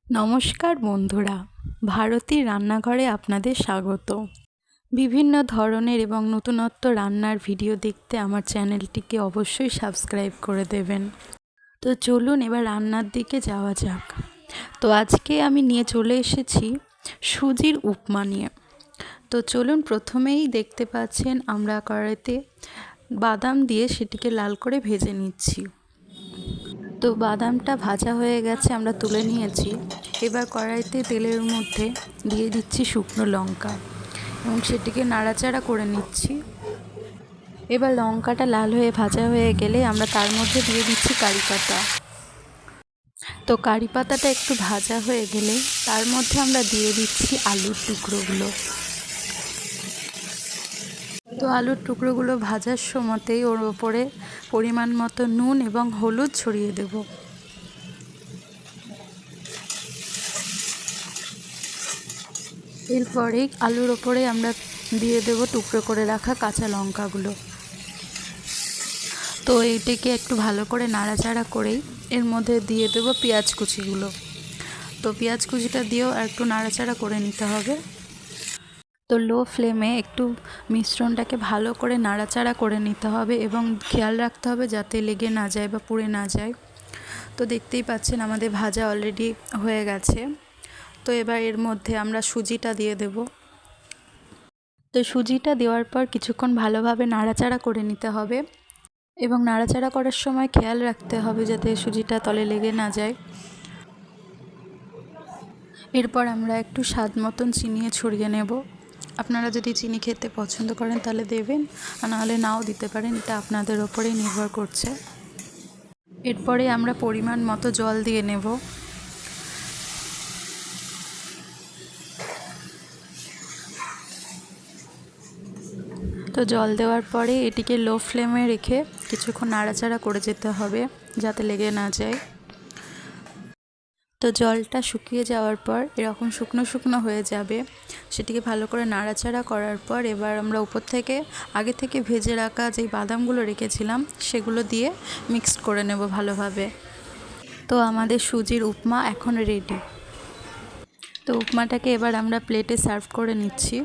নমস্কার বন্ধুরা, ভারতীর রান্নাঘরে আপনাদের স্বাগত। বিভিন্ন ধরনের এবং নতুনত্ব রান্নার ভিডিও দেখতে আমার চ্যানেলটিকে অবশ্যই সাবস্ক্রাইব করে দেবেন। তো চলুন এবার রান্নার দিকে যাওয়া যাক। তো আজকে আমি নিয়ে চলে এসেছি সুজির উপমা নিয়ে। তো চলুন, প্রথমেই দেখতে পাচ্ছেন আমরা কড়াইতে বাদাম দিয়ে সেটিকে লাল করে ভেজে নিচ্ছি। তো বাদামটা ভাজা হয়ে গেছে, আমরা তুলে নিয়েছি। এবার কড়াইতে তেলের মধ্যে দিয়ে দিচ্ছি শুকনো লঙ্কা এবং সেটিকে নাড়াচাড়া করে নিচ্ছি। এবার লঙ্কাটা লাল হয়ে ভাজা হয়ে গেলে আমরা তার মধ্যে দিয়ে দিচ্ছি কারি পাতা। তো কারি পাতাটা একটু ভাজা হয়ে গেলে তার মধ্যে আমরা দিয়ে দিচ্ছি আলুর টুকরোগুলো। তো আলুর টুকরোগুলো ভাজার সময়তেই ওর ওপরে পরিমাণ মতো নুন এবং হলুদ ছড়িয়ে দেব। এরপরে আলুর ওপরে আমরা দিয়ে দেব টুকরো করে রাখা কাঁচা লঙ্কাগুলো। তো এইটিকে একটু ভালো করে নাড়াচাড়া করেই এর মধ্যে দিয়ে দেব পেঁয়াজ কুচিগুলো। তো পেঁয়াজ কুচিটা দিয়েও একটু নাড়াচাড়া করে নিতে হবে। তো লো ফ্লেমে একটু মিশ্রণটাকে ভালো করে নাড়াচাড়া করে নিতে হবে এবং খেয়াল রাখতে হবে যাতে লেগে না যায় বা পুড়ে না যায়। তো দেখতেই পাচ্ছেন আমাদের ভাজা অলরেডি হয়ে গেছে। তো এবার এর মধ্যে আমরা সুজিটা দিয়ে দেব। তো সুজিটা দেওয়ার পর কিছুক্ষণ ভালোভাবে নাড়াচাড়া করে নিতে হবে এবং নাড়াচাড়া করার সময় খেয়াল রাখতে হবে যাতে সুজিটা তলে লেগে না যায়। এরপর আমরা একটু স্বাদ মতন চিনি ছড়িয়ে নেব। আপনারা যদি চিনি খেতে পছন্দ করেন তাহলে দেবেন, আর নাহলে নাও দিতে পারেন, এটা আপনাদের ওপরেই নির্ভর করছে। এরপরে আমরা পরিমাণ মতো জল দিয়ে নেব। তো জল দেওয়ার পরে এটিকে লো ফ্লেমে রেখে কিছুক্ষণ নাড়াচাড়া করে যেতে হবে যাতে লেগে না যায়। তো জলটা শুকিয়ে যাওয়ার পর এরকম শুকনো শুকনো হয়ে যাবে। সেটিকে ভালো করে নাড়াচাড়া করার পর এবার আমরা উপর থেকে আগে থেকে ভেজে রাখা যেই বাদামগুলো রেখেছিলাম সেগুলো দিয়ে মিক্সড করে নেব ভালোভাবে। তো আমাদের সুজির উপমা এখন রেডি। তো উপমাটাকে এবার আমরা প্লেটে সার্ভ করে নিচ্ছি।